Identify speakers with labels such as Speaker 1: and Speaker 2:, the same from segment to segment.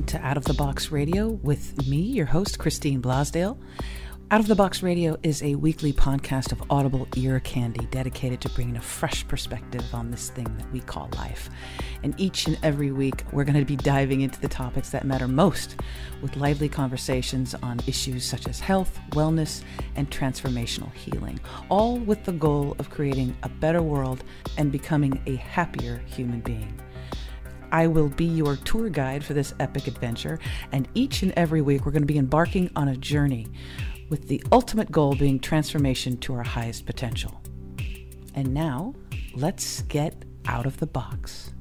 Speaker 1: welcome to Out of the Box Radio with me, your host, Christine Blasdale. Out of the Box Radio is a weekly podcast of audible ear candy dedicated to bringing a fresh perspective on this thing that we call life. And each and every week, we're going to be diving into the topics that matter most with lively conversations on issues such as health, wellness, and transformational healing, all with the goal of creating a better world and becoming a happier human being. I will be your tour guide for this epic adventure, and each and every week, we're going to be embarking on a journey with the ultimate goal being transformation to our highest potential. And now, let's get out of the box.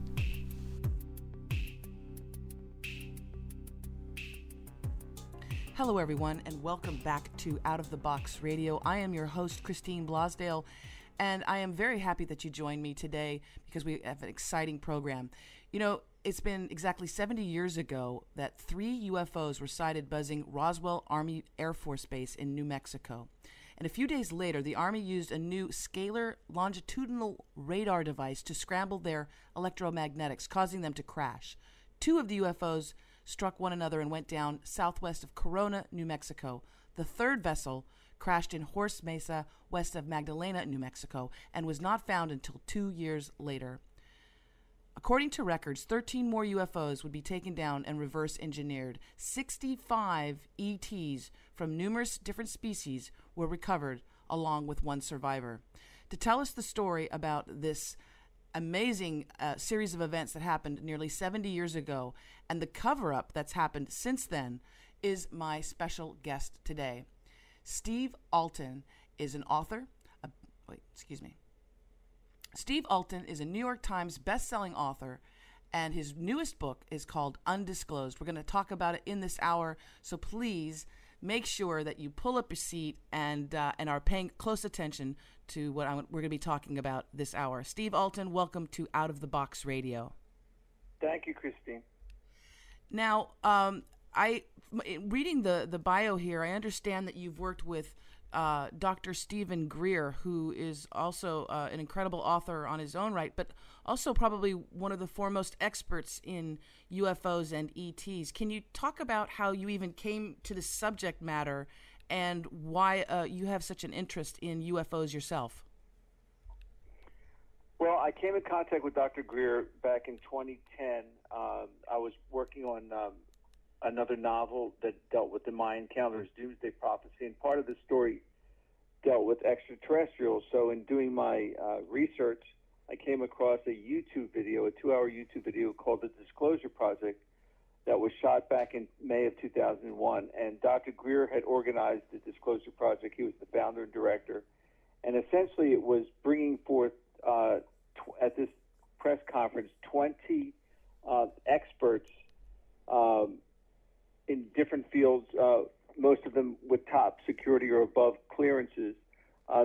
Speaker 1: Hello, everyone, and welcome back to Out of the Box Radio. I am your host, Christine Blasdale, and I am very happy that you joined me today because we have an exciting program. You know, it's been exactly 70 years ago that 3 UFOs were sighted buzzing Roswell Army Air Force Base in New Mexico. And a few days later, the Army used a new scalar longitudinal radar device to scramble their electromagnetics, causing them to crash. 2 of the UFOs struck one another and went down southwest of Corona, New Mexico. The 3rd vessel crashed in Horse Mesa, west of Magdalena, New Mexico, and was not found until 2 years later. According to records, 13 more UFOs would be taken down and reverse engineered. 65 ETs from numerous different species were recovered, along with 1 survivor. To tell us the story about this amazing series of events that happened nearly 70 years ago and the cover-up that's happened since then is my special guest today. Steve Alten is an author. Steve Alten is a New York Times best-selling author, and his newest book is called Undisclosed. We're going to talk about it in this hour, so please make sure that you pull up your seat and are paying close attention to what we're going to be talking about this hour. Steve Alten, welcome to Out of the Box Radio.
Speaker 2: Thank you, Christine.
Speaker 1: Now, reading the bio here, I understand that you've worked with Dr. Stephen Greer, who is also an incredible author on his own right, but also probably one of the foremost experts in UFOs and ETs. Can you talk about how you even came to the subject matter and why you have such an interest in UFOs yourself?
Speaker 2: Well, I came in contact with Dr. Greer back in 2010. I was working on another novel that dealt with the Mayan calendar's doomsday prophecy, and part of the story dealt with extraterrestrials. So in doing my research, I came across a YouTube video, a 2-hour YouTube video called The Disclosure Project that was shot back in May of 2001. And Dr. Greer had organized the Disclosure Project. He was the founder and director. And essentially it was bringing forth, at this press conference, 20 experts in different fields, most of them with top security or above clearances.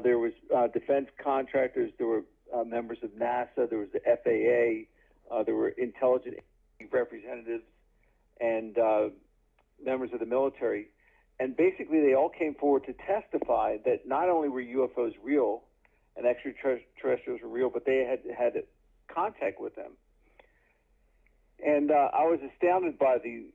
Speaker 2: There was defense contractors, there were members of NASA, there was the FAA, there were intelligence representatives, and members of the military. And basically they all came forward to testify that not only were UFOs real and extraterrestrials were real, but they had contact with them. And I was astounded by the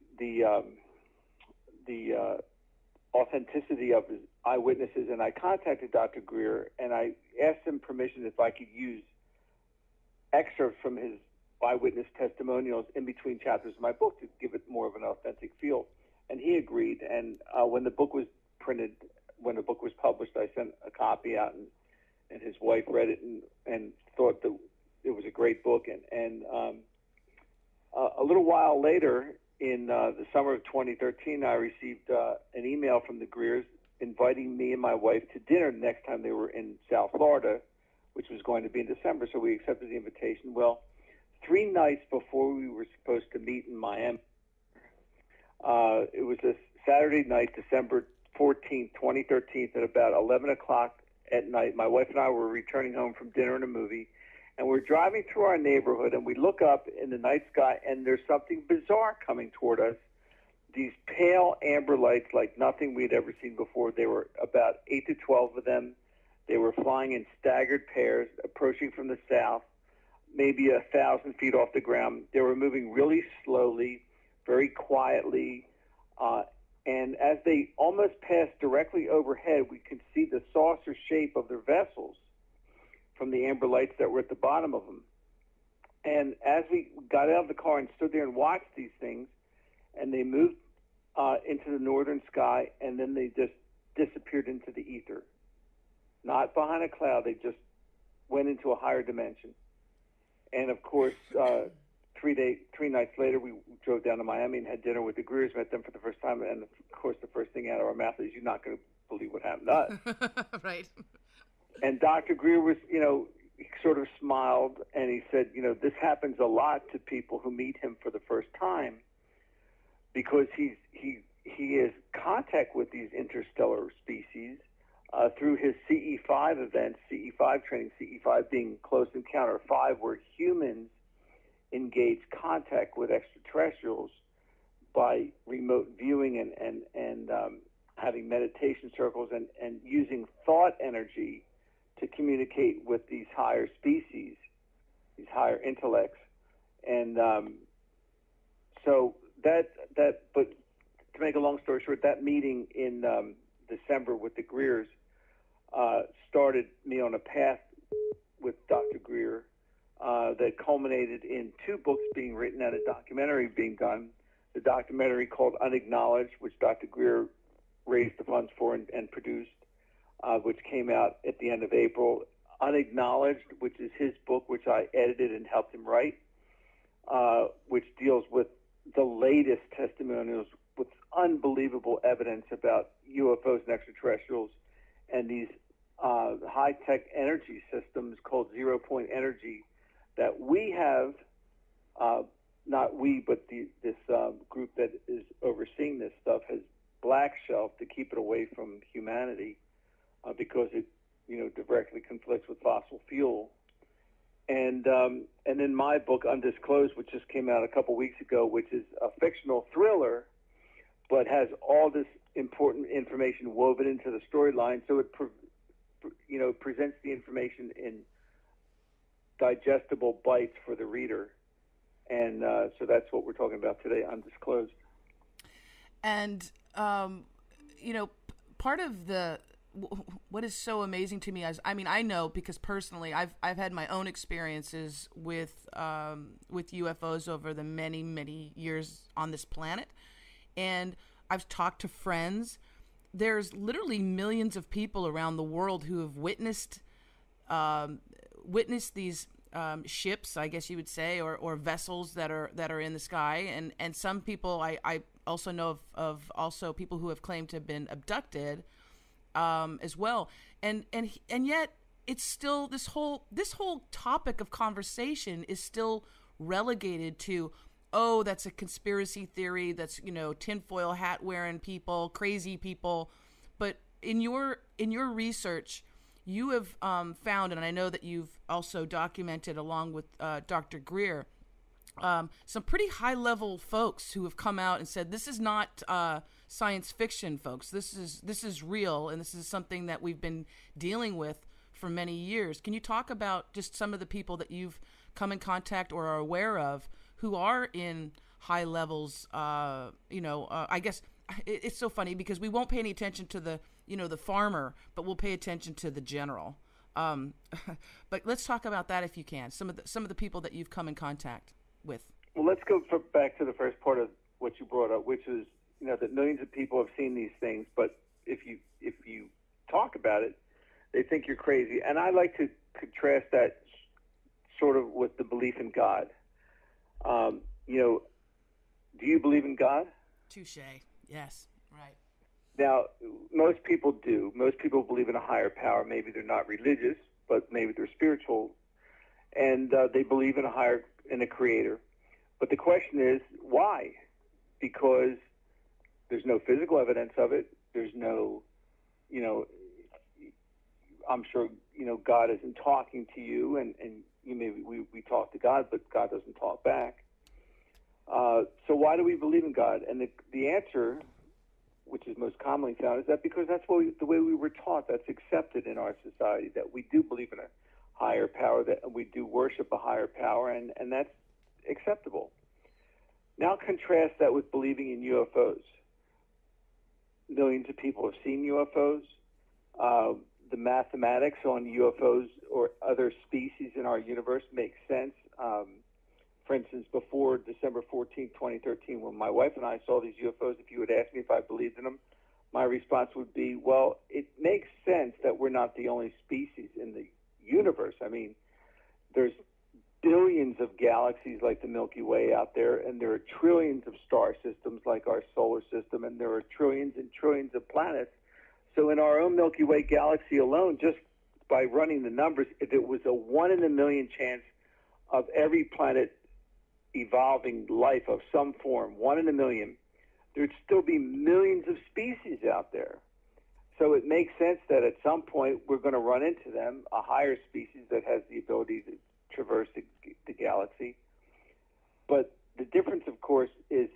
Speaker 2: authenticity of his eyewitnesses, and I contacted Dr. Greer, and I asked him permission if I could use excerpts from his eyewitness testimonials in between chapters of my book to give it more of an authentic feel. And he agreed, and when the book was published, I sent a copy out, and his wife read it and thought that it was a great book. And a little while later, in the summer of 2013, I received an email from the Greers inviting me and my wife to dinner the next time they were in South Florida, which was going to be in December, so we accepted the invitation. Well, 3 nights before we were supposed to meet in Miami, it was a Saturday night, December 14th, 2013, at about 11 o'clock at night. My wife and I were returning home from dinner and a movie, and we're driving through our neighborhood, and we look up in the night sky, and there's something bizarre coming toward us. These pale amber lights like nothing we'd ever seen before. There were about 8 to 12 of them. They were flying in staggered pairs, approaching from the south, maybe 1,000 feet off the ground. They were moving really slowly, very quietly. And as they almost passed directly overhead, we could see the saucer shape of their vessels from the amber lights that were at the bottom of them. And as we got out of the car and stood there and watched these things, and they moved into the northern sky, and then they just disappeared into the ether. Not behind a cloud, they just went into a higher dimension. And of course, 3 nights later, we drove down to Miami and had dinner with the Greers, met them for the first time, and of course, the first thing out of our mouth is, "You're not going to believe what happened to us."
Speaker 1: Right.
Speaker 2: And Dr. Greer was, he sort of smiled, and he said, this happens a lot to people who meet him for the first time, because he has contact with these interstellar species through his CE5 events, CE5 training, CE5 being Close Encounter 5, where humans engage contact with extraterrestrials by remote viewing and having meditation circles and using thought energy to communicate with these higher species, these higher intellects. And so but to make a long story short, that meeting in December with the Greers started me on a path with Dr. Greer that culminated in 2 books being written and a documentary being done. The documentary called Unacknowledged, which Dr. Greer raised the funds for and produced, which came out at the end of April. Unacknowledged, which is his book, which I edited and helped him write, which deals with the latest testimonials with unbelievable evidence about UFOs and extraterrestrials and these high-tech energy systems called zero-point energy that we have, not we, but this group that is overseeing this stuff has black shelved to keep it away from humanity because it, directly conflicts with fossil fuel. And in my book, Undisclosed, which just came out a couple weeks ago, which is a fictional thriller, but has all this important information woven into the storyline, so it presents the information in digestible bites for the reader. And so that's what we're talking about today, Undisclosed.
Speaker 1: And, part of what is so amazing to me is, I know because personally I've had my own experiences with UFOs over the many, many years on this planet. And I've talked to friends. There's literally millions of people around the world who have witnessed these ships, I guess you would say, or vessels that are in the sky. And some people I also know of also people who have claimed to have been abducted as well. And yet it's still this whole topic of conversation is still relegated to, oh, that's a conspiracy theory. That's, tinfoil hat wearing people, crazy people. But in your research, you have found, and I know that you've also documented along with Dr. Greer, some pretty high-level folks who have come out and said, this is not science fiction, folks. This is real, and this is something that we've been dealing with for many years. Can you talk about just some of the people that you've come in contact or are aware of who are in high levels? I guess it's so funny because we won't pay any attention to the farmer, but we'll pay attention to the general. But let's talk about that if you can. Some of the people that you've come in contact with.
Speaker 2: Well, let's go back to the first part of what you brought up, which is that millions of people have seen these things, but if you talk about it, they think you're crazy. And I like to contrast that sort of with the belief in God. Do you believe in God?
Speaker 1: Touche. Yes. Right.
Speaker 2: Now, most people do. Most people believe in a higher power. Maybe they're not religious, but maybe they're spiritual, and they believe in a creator. But the question is, why? Because there's no physical evidence of it. There's no, I'm sure, God isn't talking to you, and we talk to God, but God doesn't talk back. So why do we believe in God? And the answer, which is most commonly found, is that because that's the way we were taught. That's accepted in our society, that we do believe in a higher power, that we do worship a higher power, and that's acceptable. Now contrast that with believing in UFOs. Millions of people have seen UFOs. The mathematics on UFOs or other species in our universe makes sense. For instance, before December 14, 2013, when my wife and I saw these UFOs, if you would ask me if I believed in them, my response would be, well, it makes sense that we're not the only species in the universe. I mean, there's billions of galaxies like the Milky Way out there, and there are trillions of star systems like our solar system, and there are trillions and trillions of planets. So in our own Milky Way galaxy alone, just by running the numbers, if it was a 1 in a million chance of every planet evolving life of some form, 1 in a million, there'd still be millions of species out there. So it makes sense that at some point we're going to run into them, a higher species that has the ability to traverse the galaxy. But the difference, of course, is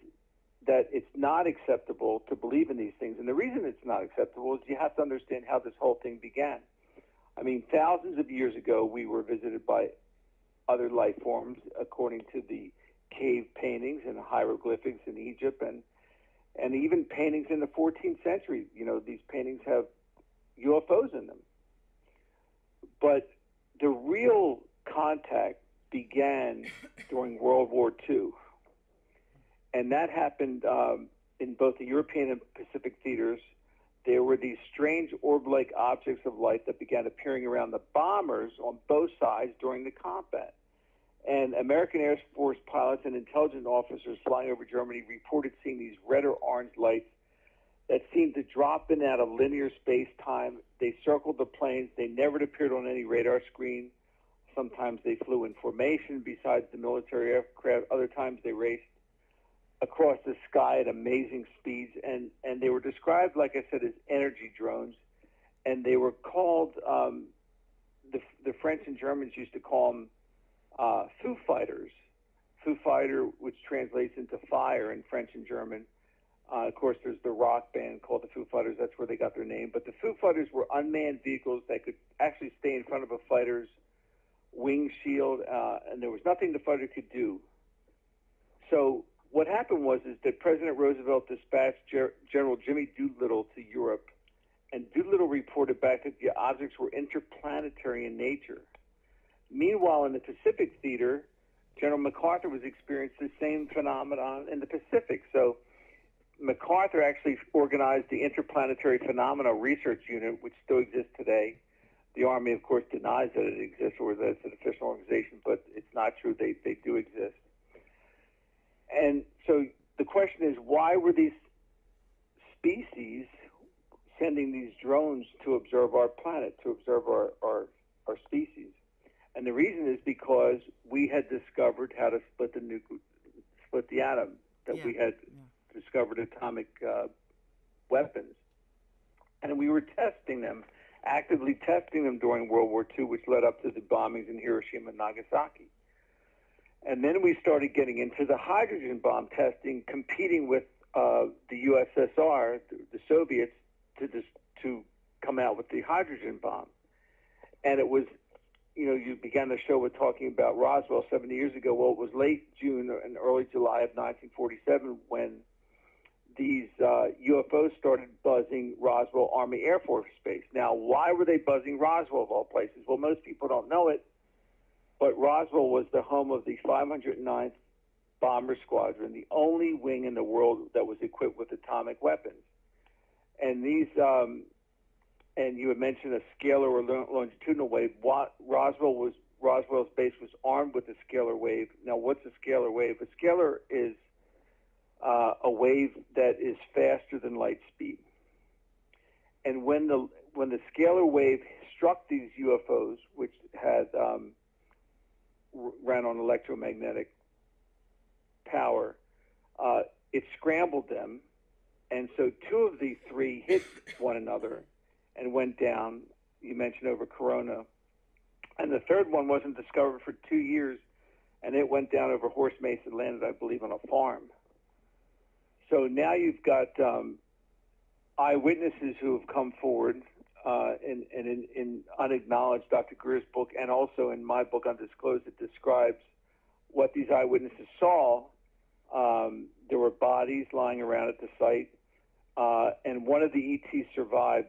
Speaker 2: that it's not acceptable to believe in these things. And the reason it's not acceptable is you have to understand how this whole thing began. I mean, thousands of years ago, we were visited by other life forms, according to the cave paintings and hieroglyphics in Egypt, and even paintings in the 14th century. You know, these paintings have UFOs in them. But the real contact began during World War II. And that happened in both the European and Pacific theaters. There were these strange orb-like objects of light that began appearing around the bombers on both sides during the combat. And American Air Force pilots and intelligence officers flying over Germany reported seeing these red or orange lights that seemed to drop in out of linear space-time. They circled the planes. They never appeared on any radar screen. Sometimes they flew in formation besides the military aircraft. Other times they raced across the sky at amazing speeds. And they were described, like I said, as energy drones. And they were called, the French and Germans used to call them Foo Fighters. Foo Fighter, which translates into fire in French and German. Of course, there's the rock band called the Foo Fighters. That's where they got their name. But the Foo Fighters were unmanned vehicles that could actually stay in front of a fighter's wing shield, and there was nothing the fighter could do. So what happened was that President Roosevelt dispatched General Jimmy Doolittle to Europe, and Doolittle reported back that the objects were interplanetary in nature. Meanwhile, in the Pacific theater, General MacArthur was experiencing the same phenomenon in the Pacific. So MacArthur actually organized the Interplanetary Phenomena Research Unit, which still exists today. The Army, of course, denies that it exists or that it's an official organization, but it's not true. They do exist. And so the question is, why were these species sending these drones to observe our planet, to observe our species? And the reason is because we had discovered how to split the atom, that we had discovered atomic weapons. And we were testing them, actively testing them during World War II, which led up to the bombings in Hiroshima and Nagasaki. And then we started getting into the hydrogen bomb testing, competing with the USSR, the Soviets, to come out with the hydrogen bomb. And it was, you know, you began the show with talking about Roswell 70 years ago. Well, it was late June and early July of 1947 when these UFOs started buzzing Roswell Army Air Force Base. Now, why were they buzzing Roswell of all places? Well, most people don't know it, but Roswell was the home of the 509th Bomber Squadron, the only wing in the world that was equipped with atomic weapons. And these, and you had mentioned a scalar or longitudinal wave. Roswell's base was armed with a scalar wave. Now, what's a scalar wave? A scalar is a wave that is faster than light speed. And when the scalar wave struck these UFOs, which had ran on electromagnetic power, it scrambled them, and so two of the three hit one another and went down. You mentioned over Corona, and the third one wasn't discovered for 2 years, and it went down over Horse Mesa, landed, I believe, on a farm. So now you've got eyewitnesses who have come forward, in Unacknowledged, Dr. Greer's book, and also in my book, Undisclosed, it describes what these eyewitnesses saw There were bodies lying around at the site, and one of the ETs survived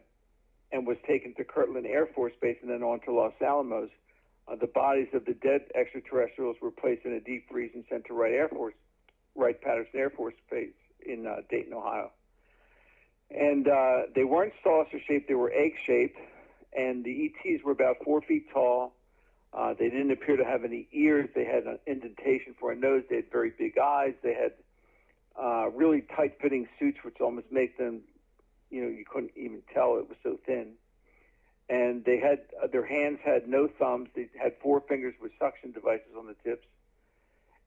Speaker 2: and was taken to Kirtland Air Force Base and then on to Los Alamos. The bodies of the dead extraterrestrials were placed in a deep freeze and sent to Wright-Patterson Air Force Base in Dayton, Ohio. And they weren't saucer-shaped, they were egg-shaped, and the ETs were about 4 feet tall. They didn't appear to have any ears. They had an indentation for a nose. They had very big eyes. They had really tight-fitting suits, which almost make them, you couldn't even tell it was so thin. And they had their hands had no thumbs. They had 4 fingers with suction devices on the tips.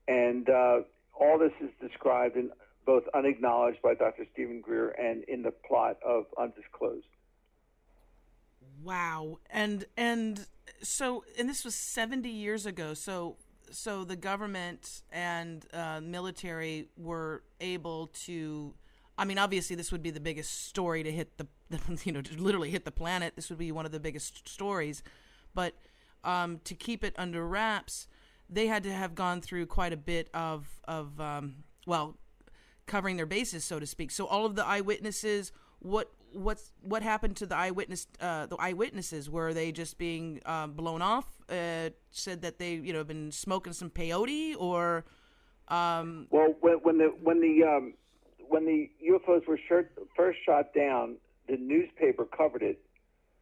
Speaker 2: And all this is described in both Unacknowledged by Dr. Stephen Greer and in the plot of Undisclosed.
Speaker 1: Wow. And this was 70 years ago. So the government and military were able to, I mean, obviously this would be the biggest story to hit to literally hit the planet. This would be one of the biggest stories. But to keep it under wraps, they had to have gone through quite a bit of covering their bases, so to speak. So all of the eyewitnesses, what happened to the eyewitnesses? Were they just being blown off? Said that they been smoking some peyote, or
Speaker 2: well, when the UFOs were first shot down, the newspaper covered it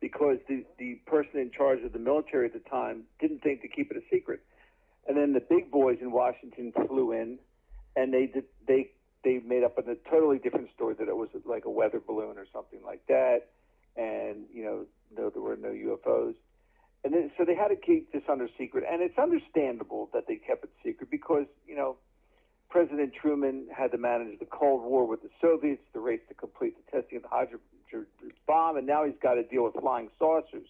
Speaker 2: because the person in charge of the military at the time didn't think to keep it a secret. And then the big boys in Washington flew in, and they made up a totally different story, that it was like a weather balloon or something like that, and there were no UFOs. And then so they had to keep this under secret, and it's understandable that they kept it secret because President Truman had to manage the Cold War with the Soviets, the race to complete the testing of the hydrogen bomb, and now he's got to deal with flying saucers.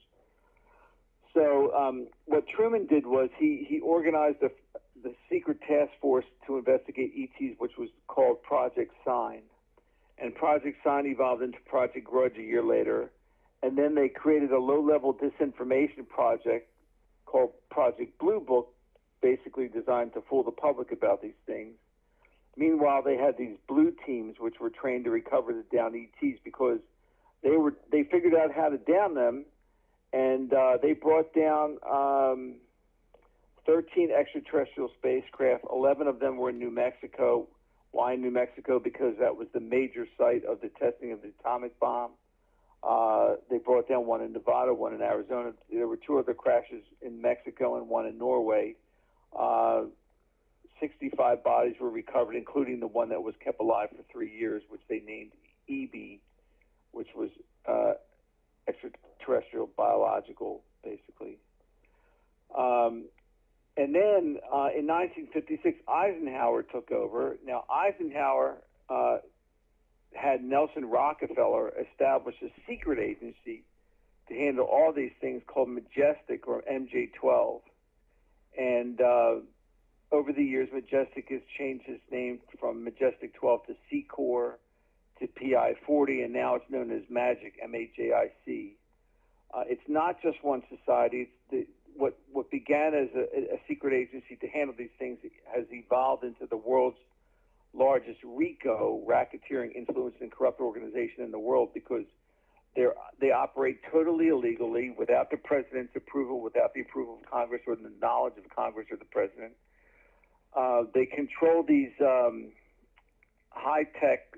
Speaker 2: So what Truman did was he organized the secret task force to investigate ETs, which was called Project Sign. And Project Sign evolved into Project Grudge a year later. And then they created a low-level disinformation project called Project Blue Book, basically designed to fool the public about these things. Meanwhile, they had these blue teams, which were trained to recover the downed ETs because they figured out how to down them, and they brought down 13 extraterrestrial spacecraft. 11 of them were in New Mexico. Why in New Mexico? Because that was the major site of the testing of the atomic bomb. They brought down one in Nevada, one in Arizona. There were 2 other crashes in Mexico and one in Norway. 65 bodies were recovered, including the one that was kept alive for 3 years, which they named EB, which was extraterrestrial biological, basically. And then in 1956, Eisenhower took over. Now, Eisenhower had Nelson Rockefeller establish a secret agency to handle all these things called Majestic, or MJ-12. And over the years, Majestic has changed its name from Majestic 12 to C-Corps to PI-40, and now it's known as MAGIC, M-H-A-I-C. It's not just one society. What began as a secret agency to handle these things has evolved into the world's largest RICO, racketeering, influence, and corrupt organization in the world, because they operate totally illegally, without the president's approval, without the approval of Congress or the knowledge of Congress or the president. They control these high-tech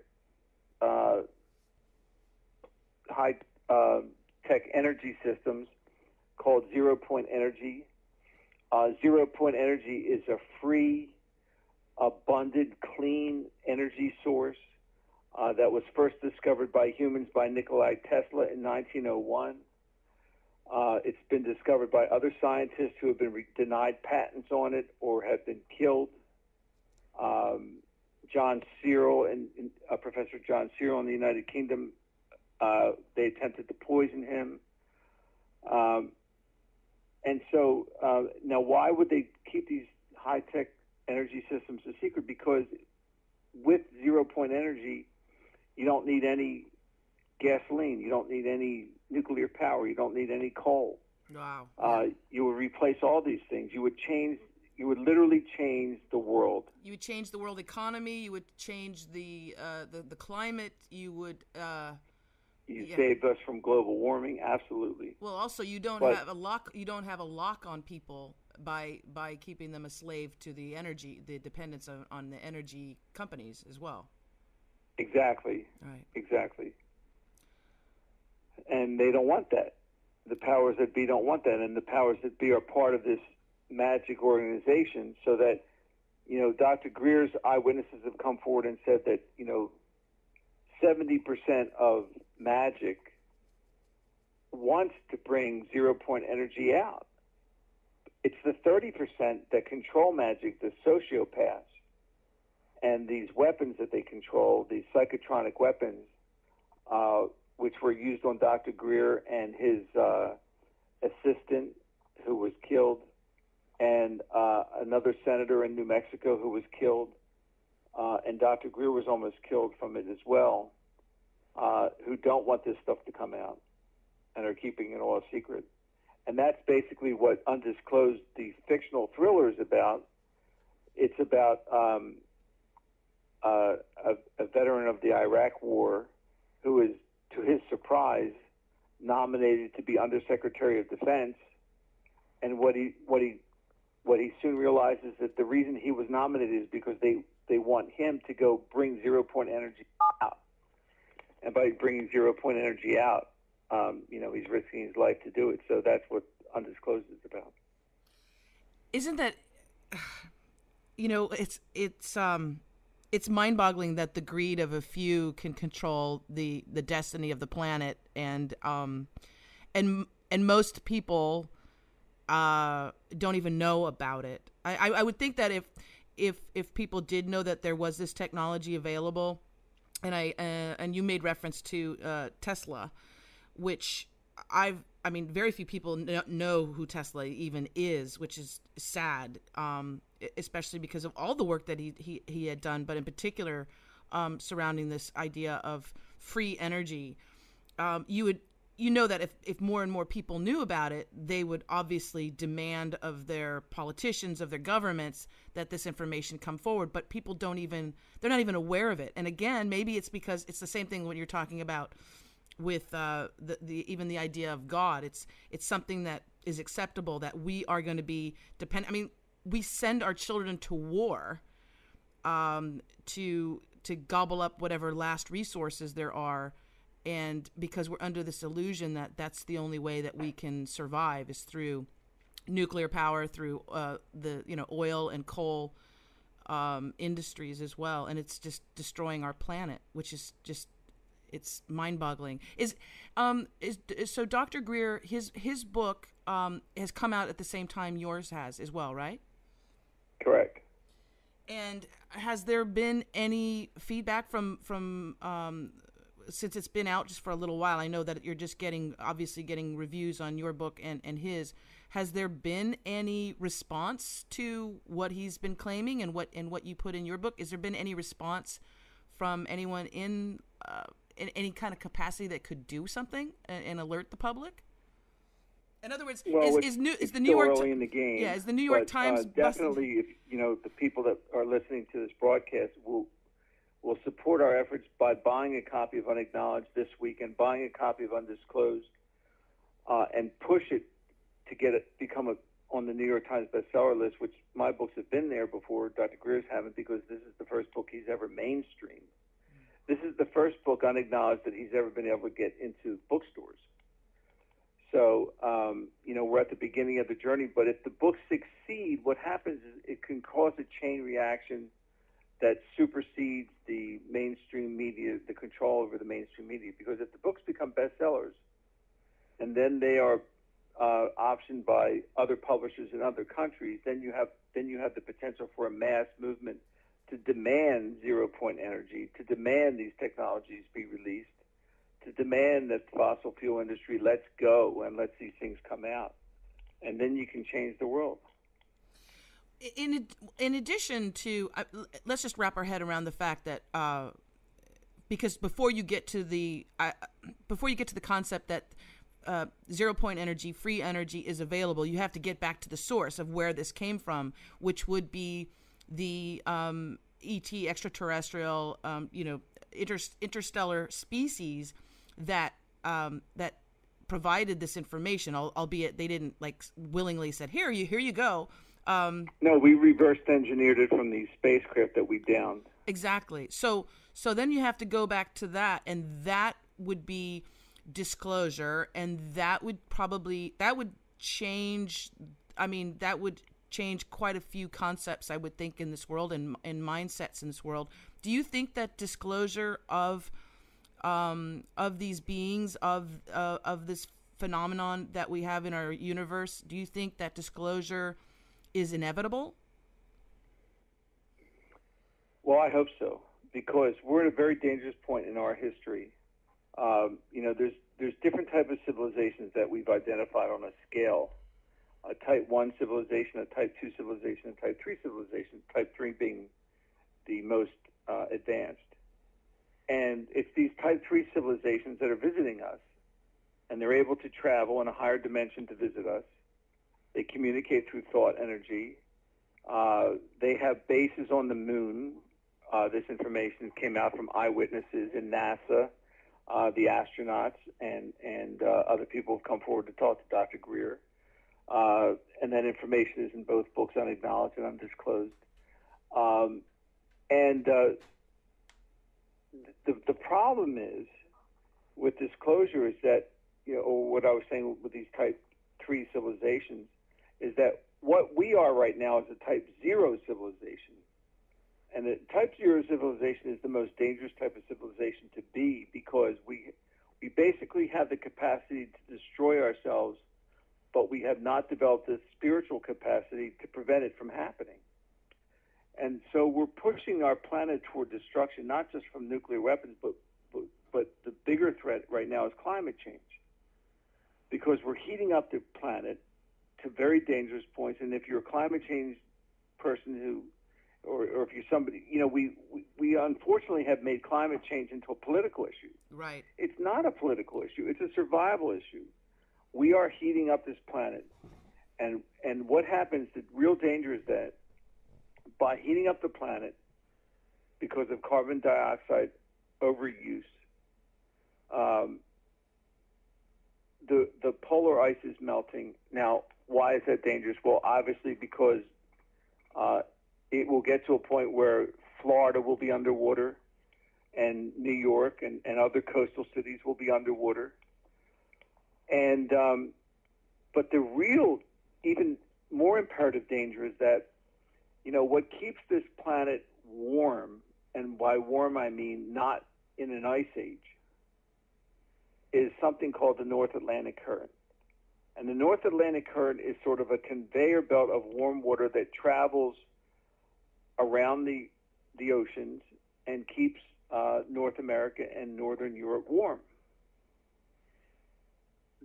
Speaker 2: energy systems called zero-point energy. Zero-point energy is a free, abundant, clean energy source that was first discovered by humans by Nikola Tesla in 1901. It's been discovered by other scientists who have been denied patents on it or have been killed. John Searle and Professor John Searle in the United Kingdom, they attempted to poison him. And so now why would they keep these high-tech energy systems a secret? Because with zero-point energy, you don't need any gasoline. You don't need any nuclear power. You don't need any coal.
Speaker 1: Wow.
Speaker 2: You would replace all these things. You would change literally change the world.
Speaker 1: You would change the world economy. You would change the climate. You would.
Speaker 2: Save us from global warming. Absolutely.
Speaker 1: Well, also you don't have a lock. You don't have a lock on people by keeping them a slave to the dependence on the energy companies as well.
Speaker 2: Exactly.
Speaker 1: Right.
Speaker 2: Exactly. And they don't want that. The powers that be don't want that, and the powers that be are part of this magic organization, so that, Dr. Greer's eyewitnesses have come forward and said that, 70% of magic wants to bring 0-point energy out. It's the 30% that control magic, the sociopaths, and these weapons that they control, these psychotronic weapons, which were used on Dr. Greer and his assistant, who was killed, and another senator in New Mexico who was killed, and Dr. Greer was almost killed from it as well, who don't want this stuff to come out and are keeping it all a secret. And that's basically what Undisclosed, the fictional thriller, is about. It's about a veteran of the Iraq War who is, to his surprise, nominated to be Undersecretary of Defense. And what he soon realizes that the reason he was nominated is because they want him to go bring 0-point energy out. And by bringing 0-point energy out, he's risking his life to do it. So that's what Undisclosed is about.
Speaker 1: Isn't that, it's mind-boggling that the greed of a few can control the destiny of the planet, and most people don't even know about it. I would think that if people did know that there was this technology available, and you made reference to Tesla, which very few people know who Tesla even is, which is sad, especially because of all the work that he had done, but in particular surrounding this idea of free energy. You know that if more and more people knew about it, they would obviously demand of their politicians, of their governments, that this information come forward. But people they're not even aware of it. And again, maybe it's because it's the same thing when you're talking about with even the idea of God. It's something that is acceptable, that we are going to be dependent. I mean, we send our children to war to gobble up whatever last resources there are. And because we're under this illusion that that's the only way that we can survive is through nuclear power, through the oil and coal industries as well, and it's just destroying our planet, which is just, it's mind-boggling. So Dr. Greer, his book has come out at the same time yours has as well, right?
Speaker 2: Correct.
Speaker 1: And has there been any feedback from since it's been out just for a little while? I know that you're just getting reviews on your book and his. Has there been any response to what he's been claiming and what you put in your book? Has there been any response from anyone in any kind of capacity that could do something and alert the public? In other words, is the New York
Speaker 2: early in the game?
Speaker 1: Yeah, is the New York Times
Speaker 2: definitely? If the people that are listening to this broadcast will support our efforts by buying a copy of Unacknowledged this week and buying a copy of Undisclosed, and push it to become on the New York Times bestseller list, which my books have been there before Dr. Greer's haven't, because this is the first book he's ever mainstreamed. This is the first book, Unacknowledged, that he's ever been able to get into bookstores. So, we're at the beginning of the journey, but if the books succeed, what happens is it can cause a chain reaction that supersedes the mainstream media, the control over the mainstream media. Because if the books become bestsellers, and then they are optioned by other publishers in other countries, then you have the potential for a mass movement to demand 0-point energy, to demand these technologies be released, to demand that the fossil fuel industry lets go and lets these things come out, and then you can change the world.
Speaker 1: In addition to, let's just wrap our head around the fact that because before you get to the concept that zero point energy, free energy is available. You have to get back to the source of where this came from, which would be the ET, extraterrestrial, interstellar species that provided this information, albeit they didn't willingly said, here you go.
Speaker 2: No, we reverse engineered it from these spacecraft that we downed.
Speaker 1: Exactly. So then you have to go back to that, and that would be disclosure, and that would change. That would change quite a few concepts, I would think, in this world and mindsets in this world. Do you think that disclosure of these beings, of this phenomenon that we have in our universe, do you think that disclosure is inevitable?
Speaker 2: Well, I hope so, because we're at a very dangerous point in our history. There's different types of civilizations that we've identified on a scale. A type 1 civilization, a type 2 civilization, a type 3 civilization, type 3 being the most advanced. And it's these type 3 civilizations that are visiting us, and they're able to travel in a higher dimension to visit us. They communicate through thought energy. They have bases on the moon. This information came out from eyewitnesses in NASA, the astronauts, and other people have come forward to talk to Dr. Greer. And that information is in both books, Unacknowledged and Undisclosed. The problem is with disclosure is that, or what I was saying with these type 3 civilizations, is that what we are right now is a type 0 civilization. And the type 0 civilization is the most dangerous type of civilization to be, because we basically have the capacity to destroy ourselves, but we have not developed the spiritual capacity to prevent it from happening. And so we're pushing our planet toward destruction, not just from nuclear weapons, but the bigger threat right now is climate change, because we're heating up the planet to very dangerous points. And if you're a climate change person or if you're somebody, we unfortunately have made climate change into a political issue.
Speaker 1: Right.
Speaker 2: It's not a political issue. It's a survival issue. We are heating up this planet. And what happens, the real danger is that by heating up the planet because of carbon dioxide overuse, the polar ice is melting. Now, why is that dangerous? Well, obviously because it will get to a point where Florida will be underwater, and New York and other coastal cities will be underwater. And but the real, even more imperative danger is that, what keeps this planet warm, and by warm I mean not in an ice age, is something called the North Atlantic Current. And the North Atlantic Current is sort of a conveyor belt of warm water that travels around the oceans and keeps North America and Northern Europe warm.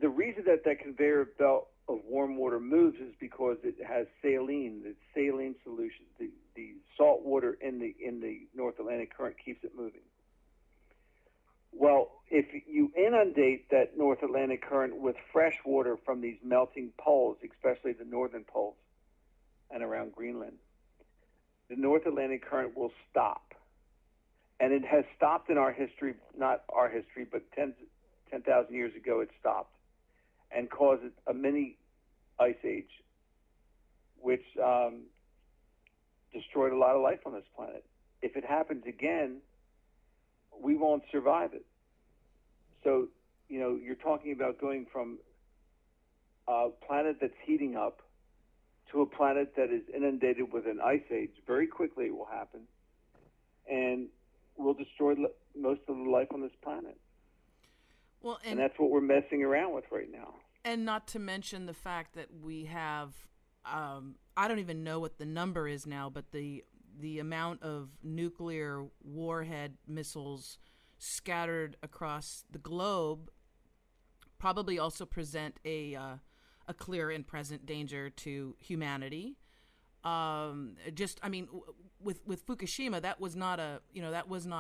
Speaker 2: The reason that conveyor belt of warm water moves is because it has saline. The saline solution, the salt water in the North Atlantic Current keeps it moving. Well, if you inundate that North Atlantic Current with fresh water from these melting poles, especially the northern poles and around Greenland, the North Atlantic Current will stop. And it has stopped in our history, not our history, but 10,000 years ago it stopped, and caused a mini ice age, which destroyed a lot of life on this planet. If it happens again, we won't survive it. So, you're talking about going from a planet that's heating up to a planet that is inundated with an ice age. Very quickly it will happen, and will destroy most of the life on this planet.
Speaker 1: Well,
Speaker 2: and that's what we're messing around with right now.
Speaker 1: And not to mention the fact that we have, I don't even know what the number is now, but the amount of nuclear warhead missiles scattered across the globe probably also present a clear and present danger to humanity. With Fukushima, that was not a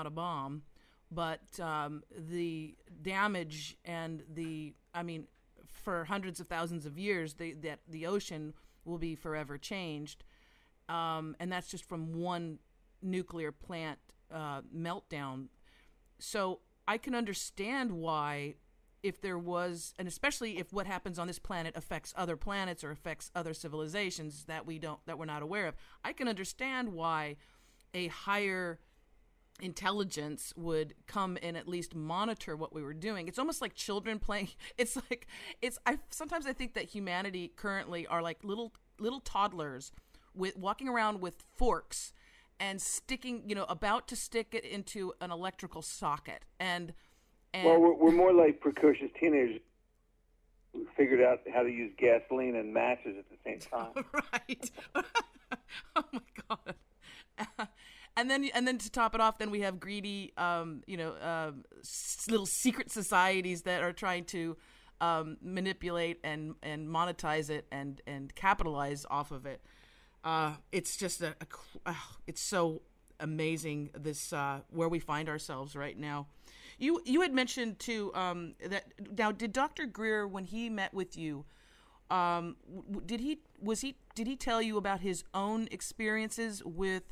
Speaker 1: bomb, but the damage and for hundreds of thousands of years, that the ocean will be forever changed, and that's just from one nuclear plant meltdown. So I can understand why, if there was, and especially if what happens on this planet affects other planets or affects other civilizations that we're not aware of, I can understand why a higher intelligence would come and at least monitor what we were doing. It's almost like children playing. Sometimes I think that humanity currently are like little toddlers walking around with forks and sticking, about to stick it into an electrical socket. And
Speaker 2: well, we're more like precocious teenagers who figured out how to use gasoline and matches at the same time.
Speaker 1: Right. Oh my God. And then to top it off, then we have greedy, little secret societies that are trying to manipulate and monetize it and capitalize off of it. It's just it's so amazing where we find ourselves right now. You had mentioned too that now, did Dr. Greer, when he met with you, did he tell you about his own experiences with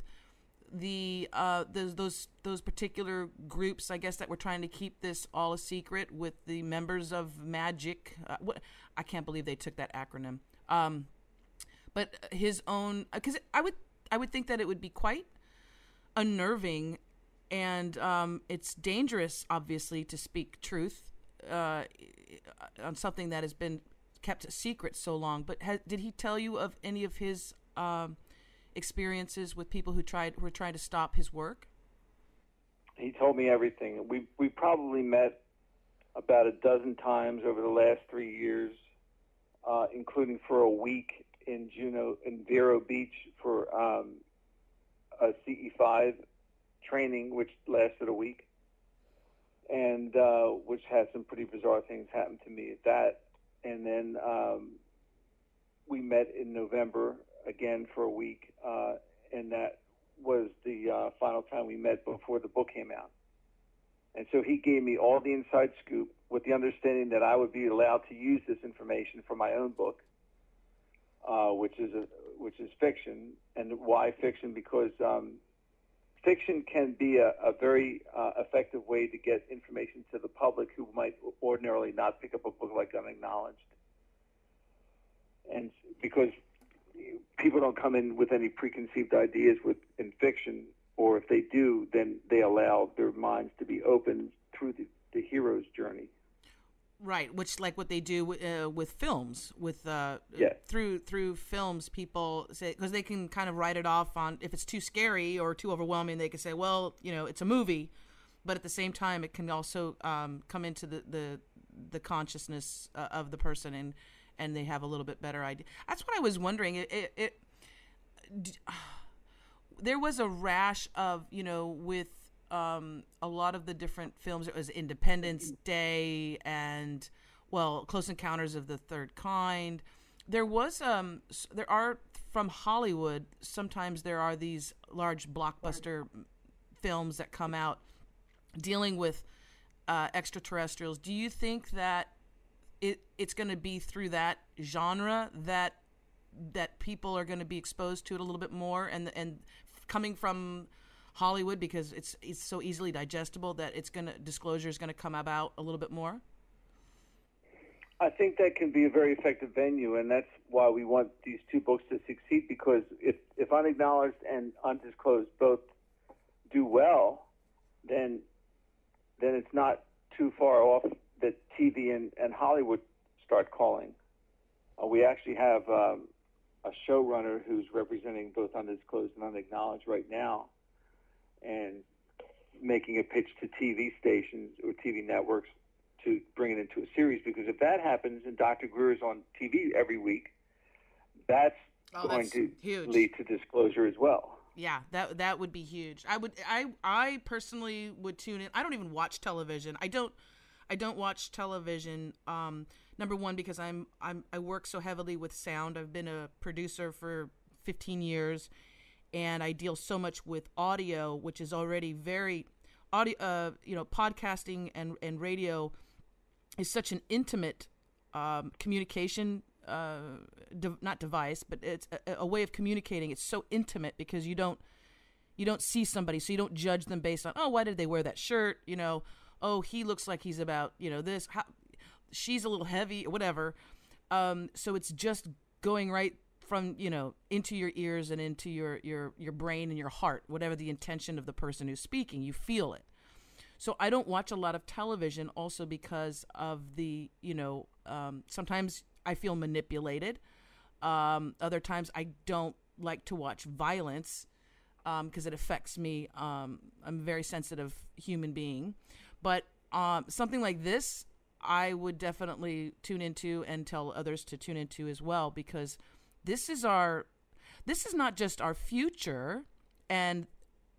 Speaker 1: those particular groups, I guess, that were trying to keep this all a secret, with the members of Magic? I can't believe they took that acronym. But his own, because I would think that it would be quite unnerving, and it's dangerous, obviously, to speak truth on something that has been kept a secret so long. But did he tell you of any of his experiences with people who were trying to stop his work?
Speaker 2: He told me everything. We probably met about a dozen times over the last 3 years, including for a week in Vero Beach for a CE5 training, which lasted a week, and which had some pretty bizarre things happen to me at that. And then we met in November again for a week, and that was the final time we met before the book came out. And so he gave me all the inside scoop, with the understanding that I would be allowed to use this information for my own book, which is fiction. And why fiction? Because fiction can be a very effective way to get information to the public who might ordinarily not pick up a book like Unacknowledged. And because people don't come in with any preconceived ideas in fiction, or if they do, then they allow their minds to be opened through the hero's journey.
Speaker 1: Right, which, like what they do with films, through films, people say, because they can kind of write it off on, if it's too scary or too overwhelming, they can say, well, it's a movie, but at the same time, it can also come into the consciousness of the person, and they have a little bit better idea. That's what I was wondering. There was a rash of, with a lot of the different films. It was Independence Day and, Close Encounters of the Third Kind. There are, from Hollywood, sometimes there are these large blockbuster films that come out dealing with extraterrestrials. Do you think that it's going to be through that genre that people are going to be exposed to it a little bit more, and coming from Hollywood, because it's so easily digestible, that disclosure is going to come about a little bit more?
Speaker 2: I think that can be a very effective venue, and that's why we want these two books to succeed, because if Unacknowledged and Undisclosed both do well, then it's not too far off that TV and Hollywood start calling. We actually have a showrunner who's representing both Undisclosed and Unacknowledged right now, and making a pitch to TV stations or TV networks to bring it into a series. Because if that happens and Dr. Greer is on TV every week, that's going to
Speaker 1: huge.
Speaker 2: Lead to disclosure as well.
Speaker 1: Yeah, that would be huge. I personally would tune in. I don't even watch television. I don't watch television. Number one, because I work so heavily with sound. I've been a producer for 15 years, and I deal so much with audio, which is already very audio. Podcasting and radio is such an intimate communication, not device, but it's a way of communicating. It's so intimate because you don't see somebody, so you don't judge them based on, oh, why did they wear that shirt? Oh, he looks like he's about, this. She's a little heavy, or whatever. So it's just going right from, into your ears and into your brain and your heart, whatever the intention of the person who's speaking, you feel it. So I don't watch a lot of television also because of the, sometimes I feel manipulated. Other times I don't like to watch violence because it affects me. I'm a very sensitive human being. But something like this, I would definitely tune into and tell others to tune into as well, because this is not just our future and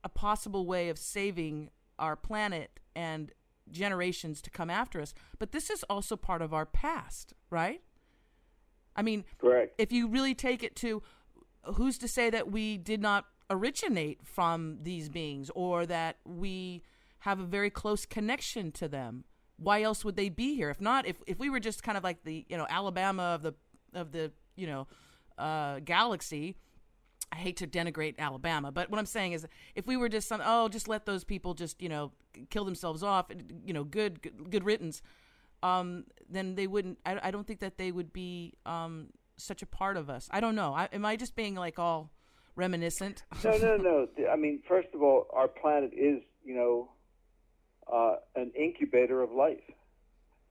Speaker 1: a possible way of saving our planet and generations to come after us, but this is also part of our past, right? I mean,
Speaker 2: correct.
Speaker 1: If you really take it to, who's to say that we did not originate from these beings, or that we have a very close connection to them? Why else would they be here? If not, if we were just kind of like the, Alabama of the galaxy. I hate to denigrate Alabama, but what I'm saying is, if we were just just let those people just, kill themselves off, good riddance, then they wouldn't, I don't think that they would be such a part of us. I don't know. Am I just being like all reminiscent?
Speaker 2: No. I mean, first of all, our planet is, an incubator of life,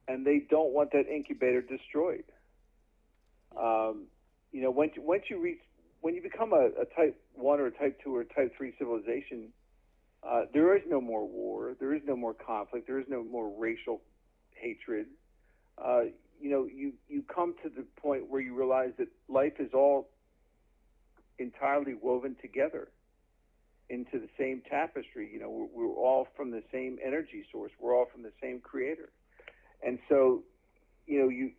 Speaker 2: and they don't want that incubator destroyed. When you become a type 1 or a type 2 or type 3 civilization, there is no more war, there is no more conflict, there is no more racial hatred. You come to the point where you realize that life is all entirely woven together into the same tapestry. We're all from the same energy source. We're all from the same creator. And so, you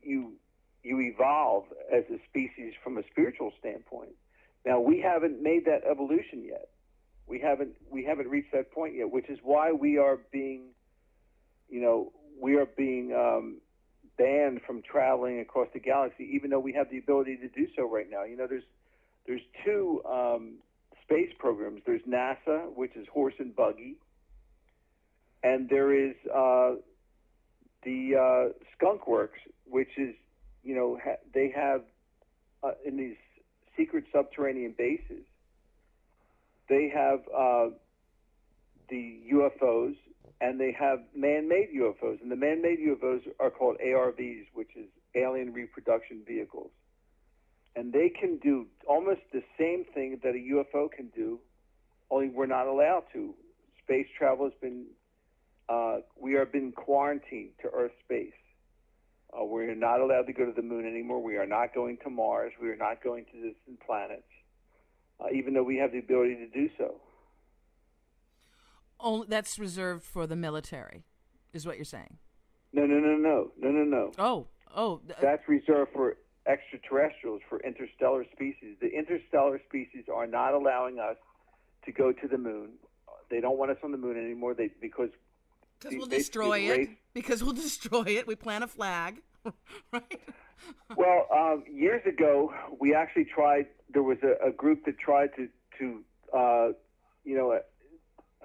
Speaker 2: evolve as a species from a spiritual standpoint. Now, we haven't made that evolution yet. We haven't reached that point yet, which is why we are being banned from traveling across the galaxy, even though we have the ability to do so right now. There's two space programs. There's NASA, which is horse and buggy, and there is the Skunk Works, which is, they have in these secret subterranean bases, they have the UFOs, and they have man-made UFOs. And the man-made UFOs are called ARVs, which is alien reproduction vehicles. And they can do almost the same thing that a UFO can do, only we're not allowed to. Space travel has been, we are being quarantined to Earth space. We're not allowed to go to the moon anymore. We are not going to Mars. We are not going to distant planets, even though we have the ability to do so.
Speaker 1: Oh, that's reserved for the military, is what you're saying?
Speaker 2: No.
Speaker 1: Oh.
Speaker 2: That's reserved for extraterrestrials, for interstellar species. The interstellar species are not allowing us to go to the moon. They don't want us on the moon anymore. Because we'll destroy it.
Speaker 1: Because we'll destroy it. We plant a flag, right?
Speaker 2: Well, years ago, we actually tried. There was a group that tried to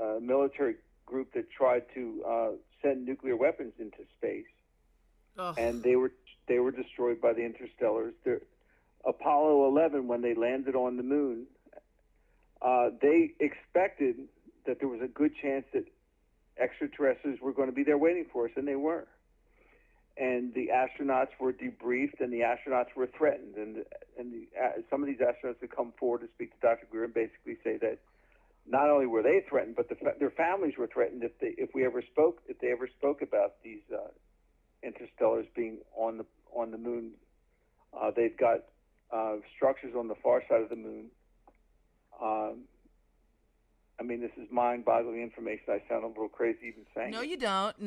Speaker 2: a military group that tried to send nuclear weapons into space, and they were destroyed by the interstellars. Apollo 11, when they landed on the moon, they expected that there was a good chance that extraterrestrials were going to be there waiting for us, and they were. And the astronauts were debriefed, and the astronauts were threatened. And some of these astronauts have come forward to speak to Dr. Greer and basically say that not only were they threatened, but their families were threatened if they ever spoke about these interstellars being on the moon. They've got structures on the far side of the moon. I mean, this is mind-boggling information. I sound a little crazy even saying
Speaker 1: No,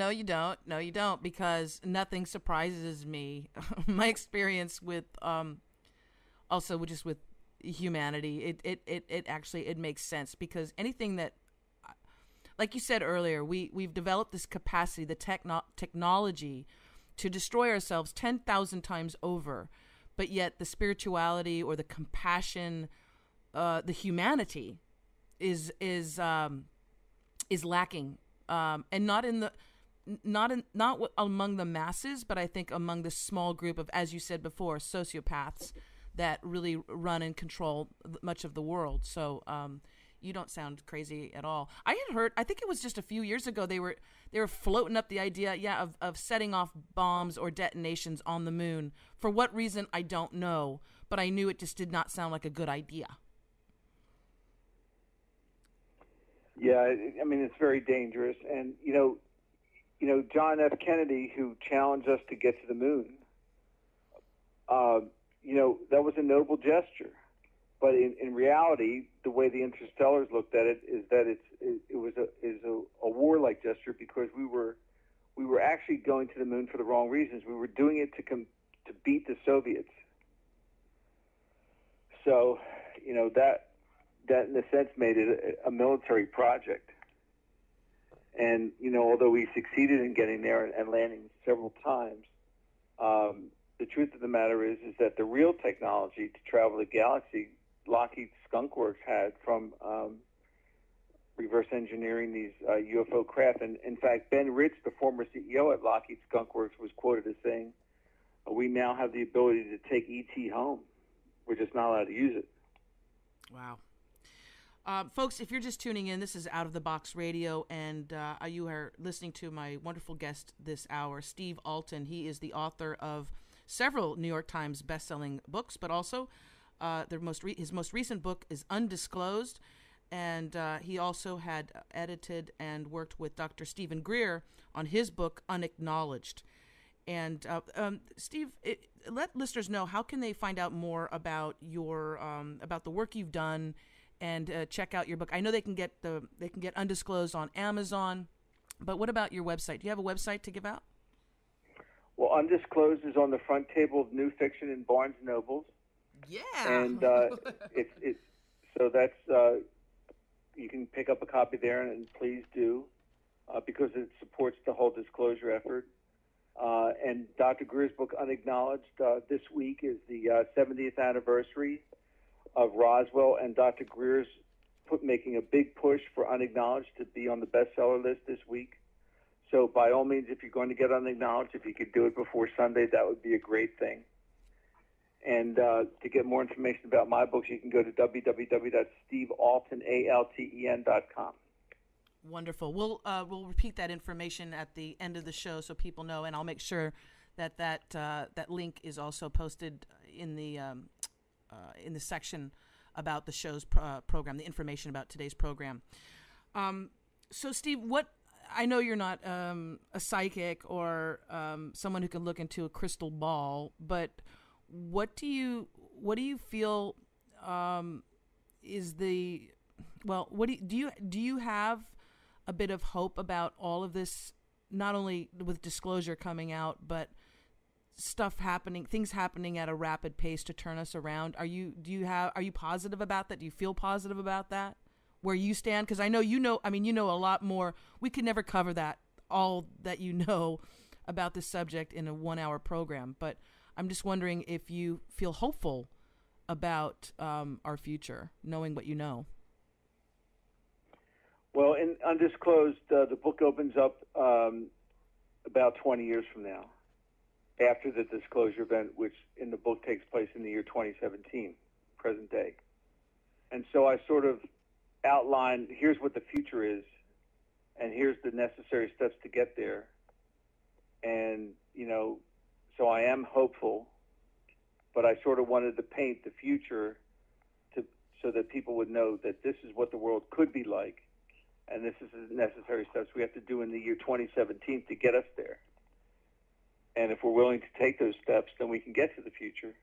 Speaker 1: you don't, because nothing surprises me. My experience with, also just with humanity, it actually makes sense, because anything that, like you said earlier, we've developed this capacity, the technology to destroy ourselves 10,000 times over, but yet the spirituality or the compassion, the humanity is lacking, and not among the masses, but I think among the small group of, as you said before, sociopaths that really run and control much of the world. So you don't sound crazy at all. I had heard, I think it was just a few years ago, they were floating up the idea, of setting off bombs or detonations on the moon. For what reason, I don't know, but I knew it just did not sound like a good idea.
Speaker 2: Yeah, I mean, it's very dangerous. And, John F. Kennedy, who challenged us to get to the moon, that was a noble gesture. But in reality, the way the Interstellars looked at it is that it was a warlike gesture, because we were actually going to the moon for the wrong reasons. We were doing it to beat the Soviets. So, that in a sense made it a military project. And, although we succeeded in getting there and landing several times, the truth of the matter is that the real technology to travel the galaxy, Lockheed Skunk Works had from reverse engineering these UFO craft. And in fact, Ben Ritz, the former CEO at Lockheed Skunk Works, was quoted as saying, "We now have the ability to take ET home. We're just not allowed to use it."
Speaker 1: Wow. Folks, if you're just tuning in, this is Out of the Box Radio, and you are listening to my wonderful guest this hour, Steve Alten. He is the author of several New York Times best-selling books, but also his most recent book is Undisclosed, and he also had edited and worked with Dr. Stephen Greer on his book Unacknowledged. And Steve, let listeners know, how can they find out more about your about the work you've done, and check out your book? I know they can get Undisclosed on Amazon, but what about your website? Do you have a website to give out?
Speaker 2: Well, Undisclosed is on the front table of new fiction in Barnes & Nobles.
Speaker 1: Yeah.
Speaker 2: And so that's you can pick up a copy there, and please do, because it supports the whole disclosure effort. And Dr. Greer's book, Unacknowledged, this week is the 70th anniversary of Roswell, and Dr. Greer's making a big push for Unacknowledged to be on the bestseller list this week. So by all means, if you're going to get Unacknowledged, if you could do it before Sunday, that would be a great thing. And to get more information about my books, you can go to www.stevealten.com.
Speaker 1: Wonderful. We'll repeat that information at the end of the show so people know, and I'll make sure that link is also posted in the section about the show's program, the information about today's program. So, Steve, I know you're not a psychic or someone who can look into a crystal ball, but what do you feel is the do you have a bit of hope about all of this, not only with disclosure coming out, but things happening at a rapid pace to turn us around? Are you positive about that? Do you feel positive about that, where you stand? Because I know you know a lot more. We could never cover all that you know about this subject in a 1-hour program, but I'm just wondering if you feel hopeful about our future, knowing what you know.
Speaker 2: Well, in Undisclosed, the book opens up about 20 years from now, after the disclosure event, which in the book takes place in the year 2017, present day. And so I sort of outline, here's what the future is, and here's the necessary steps to get there. And, so I am hopeful, but I sort of wanted to paint the future so that people would know that this is what the world could be like, and this is the necessary steps we have to do in the year 2017 to get us there. And if we're willing to take those steps, then we can get to the future.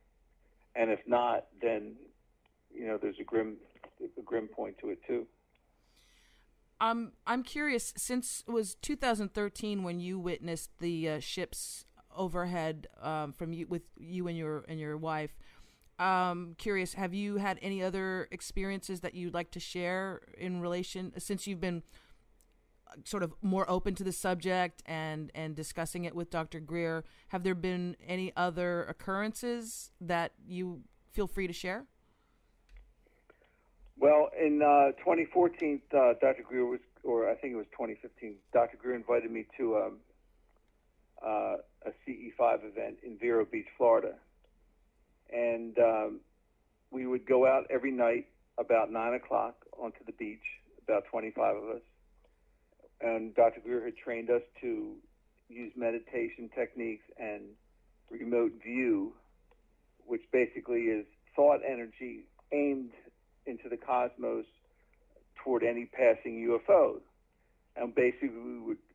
Speaker 2: And if not, then, there's a grim point to it too.
Speaker 1: I'm curious, since it was 2013 when you witnessed the ships overhead from you with you and your wife. Curious, have you had any other experiences that you'd like to share in relation, since you've been sort of more open to the subject and discussing it with Dr. Greer. Have there been any other occurrences that you feel free to share?
Speaker 2: Well, in 2014, Dr. Greer was, or I think it was 2015, Dr. Greer invited me to a CE5 event in Vero Beach, Florida. And we would go out every night about 9 o'clock onto the beach, about 25 of us. And Dr. Greer had trained us to use meditation techniques and remote view, which basically is thought energy aimed into the cosmos toward any passing UFO. And basically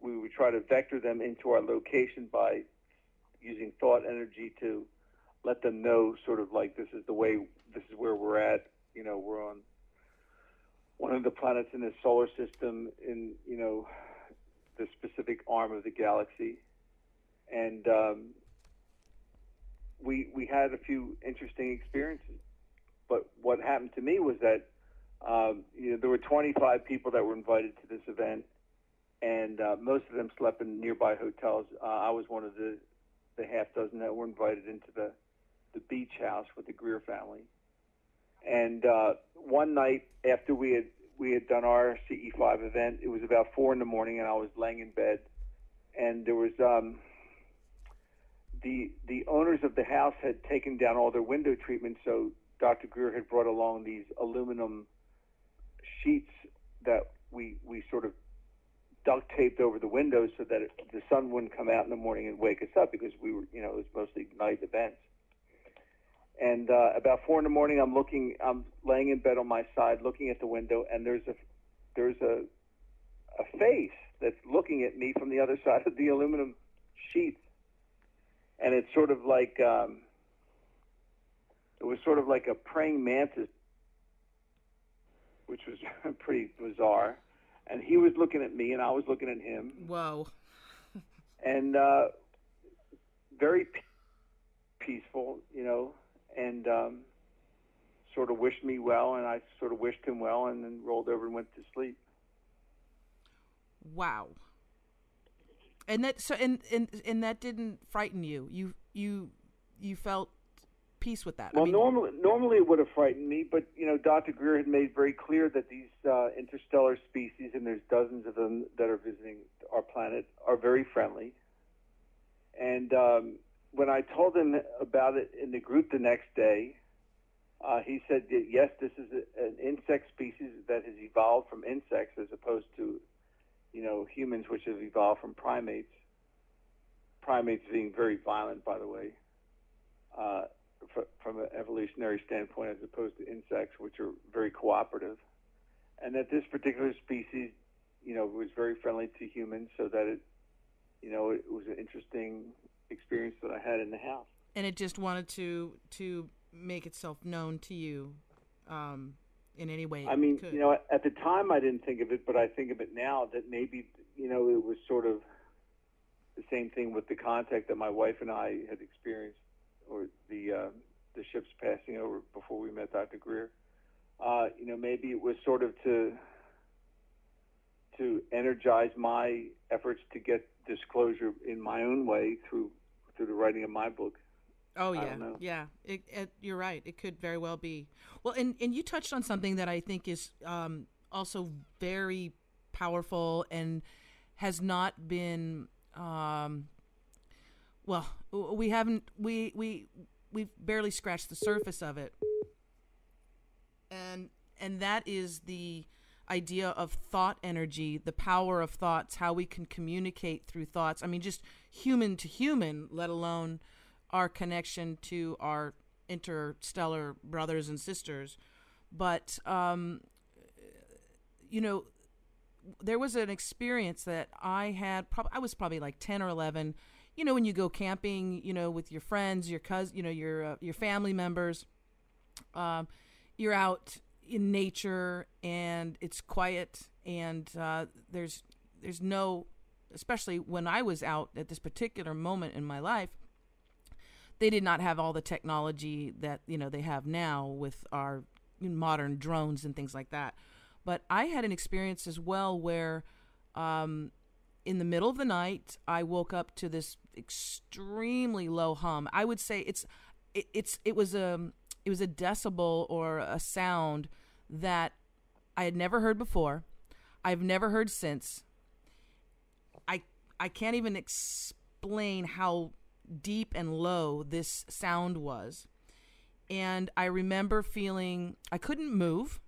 Speaker 2: we would try to vector them into our location by using thought energy to let them know sort of like this is where we're at. You know, we're on one of the planets in the solar system in, you know, the specific arm of the galaxy. And we had a few interesting experiences. But what happened to me was that you know, there were 25 people that were invited to this event, and most of them slept in nearby hotels. I was one of the half dozen that were invited into the beach house with the Greer family. And one night after we had done our CE5 event, it was about 4 a.m, and I was laying in bed, and there was the owners of the house had taken down all their window treatments, so Dr. Greer had brought along these aluminum sheets that we sort of duct taped over the windows so that the sun wouldn't come out in the morning and wake us up, because we were, you know, it was mostly night events. And about 4 a.m, I'm laying in bed on my side, looking at the window, and there's a face that's looking at me from the other side of the aluminum sheet, and it's sort of like it was sort of like a praying mantis, which was pretty bizarre. And he was looking at me, and I was looking at him.
Speaker 1: Whoa!
Speaker 2: And very peaceful, you know. And sort of wished me well, and I sort of wished him well, and then rolled over and went to sleep.
Speaker 1: Wow. And that and that didn't frighten you. You felt peace with that.
Speaker 2: Well,
Speaker 1: I mean,
Speaker 2: normally it would have frightened me, but you know, Dr. Greer had made very clear that these interstellar species, and there's dozens of them that are visiting our planet, are very friendly. And when I told him about it in the group the next day, he said that, yes, this is an insect species that has evolved from insects as opposed to, you know, humans, which have evolved from primates. Primates being very violent, by the way, from an evolutionary standpoint, as opposed to insects, which are very cooperative. And that this particular species, you know, was very friendly to humans, so that it, you know, it was an interesting experience that I had in the house.
Speaker 1: And it just wanted to make itself known to you in any way.
Speaker 2: I mean, you know, at the time I didn't think of it, but I think of it now that maybe, you know, it was sort of the same thing with the contact that my wife and I had experienced, or the ships passing over before we met Dr. Greer. You know, maybe it was sort of to energize my efforts to get disclosure in my own way through the writing of my book.
Speaker 1: Oh yeah, yeah. You're right. It could very well be. Well, and you touched on something that I think is also very powerful and has not been. Well, we haven't. We've barely scratched the surface of it, and that is the idea of thought energy, the power of thoughts, how we can communicate through thoughts. I mean, just human to human, let alone our connection to our interstellar brothers and sisters. But, you know, there was an experience that I had, I was probably like 10 or 11, you know, when you go camping, you know, with your friends, your cousins, you know, your family members, you're out in nature and it's quiet, and there's no, especially when I was out at this particular moment in my life, they did not have all the technology that, you know, they have now with our modern drones and things like that. But I had an experience as well where In the middle of the night, I woke up to this extremely low hum. I would say it was a decibel or a sound that I had never heard before. I've never heard since. I can't even explain how deep and low this sound was. And I remember feeling I couldn't move.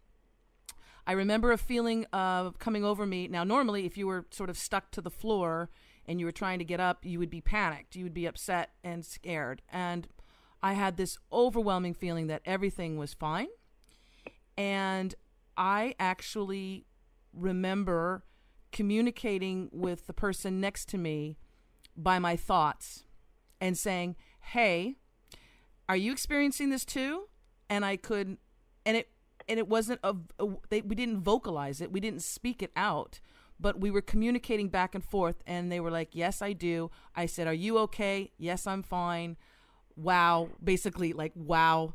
Speaker 1: I remember a feeling of coming over me. Now, normally, if you were sort of stuck to the floor and you were trying to get up, you would be panicked. You would be upset and scared. And I had this overwhelming feeling that everything was fine. And I actually remember communicating with the person next to me by my thoughts and saying, "Hey, are you experiencing this too?" And I could, and it wasn't we didn't vocalize it, we didn't speak it out, but we were communicating back and forth, and they were like, "Yes, I do." I said, "Are you okay?" "Yes, I'm fine." Wow, basically like wow,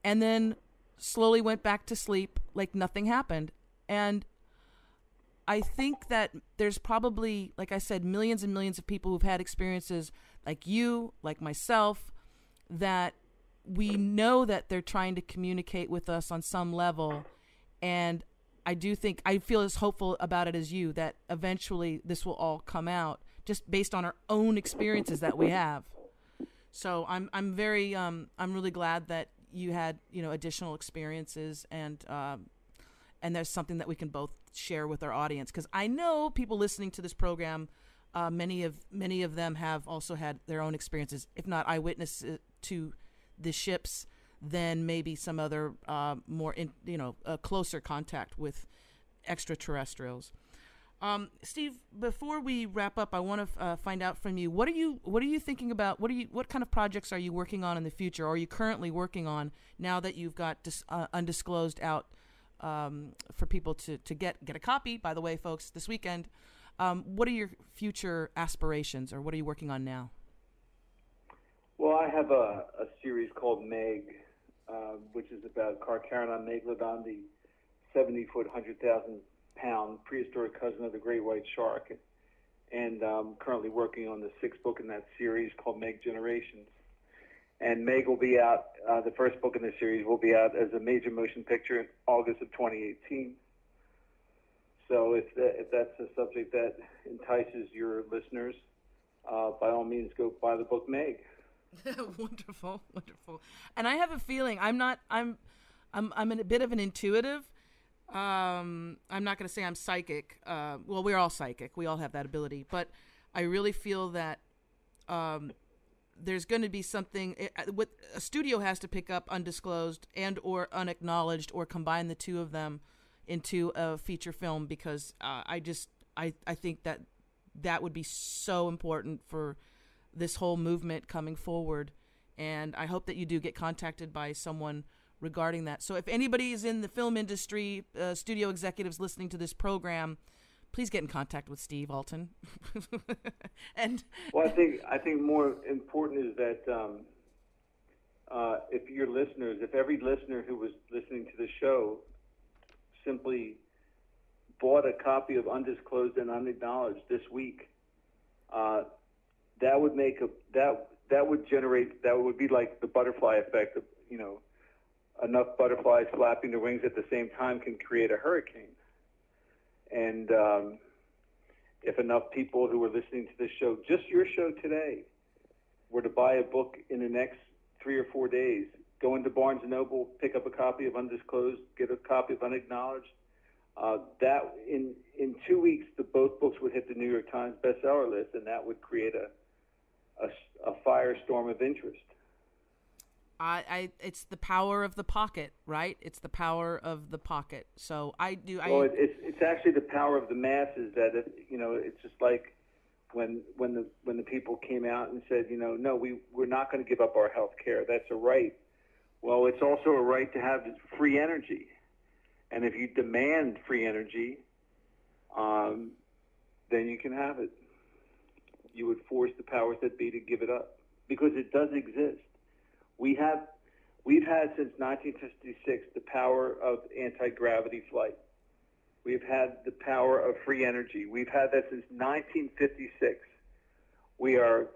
Speaker 1: and then slowly went back to sleep like nothing happened. And I think that there's probably, like I said, millions and millions of people who've had experiences like you, like myself, that we know that they're trying to communicate with us on some level. And I feel as hopeful about it as you, that eventually this will all come out just based on our own experiences that we have. So I'm really glad that you had, additional experiences, and there's something that we can both share with our audience, because I know people listening to this program, many of them have also had their own experiences, if not eyewitnesses to the ships, then maybe some other more closer contact with extraterrestrials. Steve, before we wrap up, I want to find out from you, what are you thinking about? What kind of projects are you working on in the future? Or are you currently working on now that you've got Undisclosed out for people to get a copy? By the way, folks, this weekend, what are your future aspirations, or what are you working on now?
Speaker 2: Well, I have a series called Meg, which is about Carcharodon megalodon, the 70-foot, 100,000-pound prehistoric cousin of the great white shark. And I'm currently working on the 6th book in that series called Meg Generations. And Meg will be out, the first book in the series will be out as a major motion picture in August of 2018. So if that's a subject that entices your listeners, by all means, go buy the book Meg.
Speaker 1: Wonderful. And I have a feeling I'm a bit of an intuitive. I'm not going to say I'm psychic. Well, we're all psychic. We all have that ability. But I really feel that there's going to be something. What a studio has to pick up Undisclosed and or Unacknowledged, or combine the two of them into a feature film, because I think that would be so important for this whole movement coming forward. And I hope that you do get contacted by someone regarding that. So if anybody is in the film industry, studio executives listening to this program, please get in contact with Steve Alten. And
Speaker 2: well, I think more important is that if every listener who was listening to the show simply bought a copy of Undisclosed and Unacknowledged this week, that would be like the butterfly effect of, enough butterflies flapping their wings at the same time can create a hurricane. And if enough people who are listening to this show, just your show today, were to buy a book in the next 3 or 4 days, go into Barnes & Noble, pick up a copy of Undisclosed, get a copy of Unacknowledged, that in 2 weeks, both books would hit the New York Times bestseller list, and that would create a firestorm of interest.
Speaker 1: It's the power of the pocket, right? It's the power of the pocket. So
Speaker 2: it's actually the power of the masses. That it's just like when the people came out and said, no, we're not going to give up our health care. That's a right. Well, it's also a right to have free energy, and if you demand free energy, then you can have it. You would force the powers that be to give it up, because it does exist. We've had since 1956 the power of anti-gravity flight. We've had the power of free energy. We've had that since 1956. We are,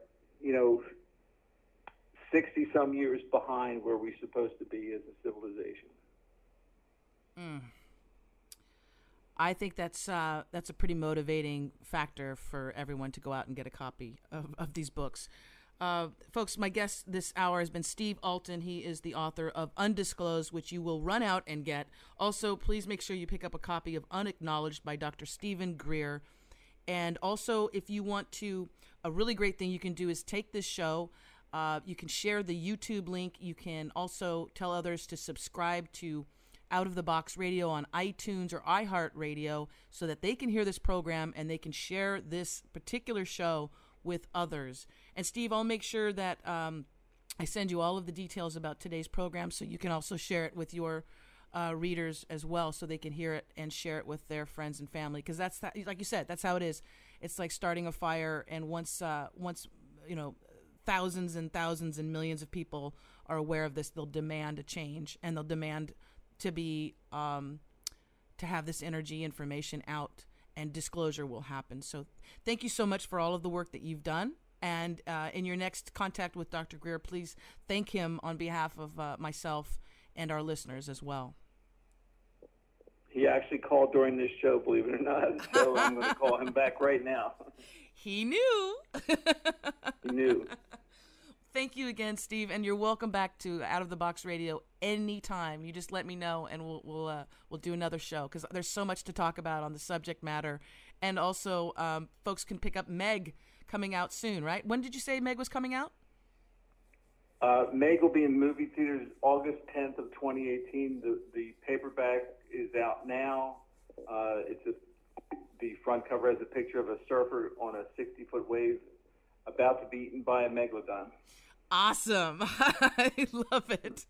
Speaker 2: 60-some years behind where we're supposed to be as a civilization.
Speaker 1: I think that's a pretty motivating factor for everyone to go out and get a copy of these books. Folks, my guest this hour has been Steve Alten. He is the author of Undisclosed, which you will run out and get. Also, please make sure you pick up a copy of Unacknowledged by Dr. Stephen Greer. And also, if you want to, a really great thing you can do is take this show. You can share the YouTube link. You can also tell others to subscribe to Out of the Box Radio on iTunes or iHeartRadio so that they can hear this program and they can share this particular show with others. And Steve, I'll make sure that I send you all of the details about today's program so you can also share it with your readers as well so they can hear it and share it with their friends and family, because that's like you said, that's how it is. It's like starting a fire, and once thousands and thousands and millions of people are aware of this, they'll demand a change, and they'll demand to be to have this energy information out, and disclosure will happen. So thank you so much for all of the work that you've done. And in your next contact with Dr. Greer, please thank him on behalf of myself and our listeners as well.
Speaker 2: He actually called during this show, believe it or not, so I'm going to call him back right now.
Speaker 1: He knew.
Speaker 2: He knew.
Speaker 1: Thank you again, Steve, and you're welcome back to Out of the Box Radio anytime. You just let me know, and we'll do another show, because there's so much to talk about on the subject matter. And also, folks can pick up Meg coming out soon, right? When did you say Meg was coming out?
Speaker 2: Meg will be in movie theaters August 10th of 2018. The paperback is out now. The front cover has a picture of a surfer on a 60-foot wave about to be eaten by a megalodon.
Speaker 1: Awesome. I love it.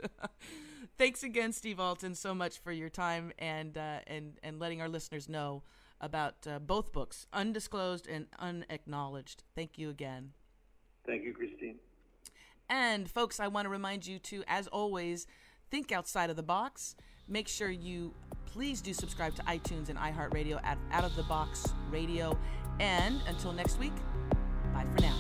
Speaker 1: Thanks again, Steve Alten, so much for your time and letting our listeners know about both books, Undisclosed and Unacknowledged. Thank you again.
Speaker 2: Thank you, Christine.
Speaker 1: And folks, I want to remind you to, as always, think outside of the box. Make sure you please do subscribe to iTunes and iHeartRadio at Out of the Box Radio. And until next week, bye for now.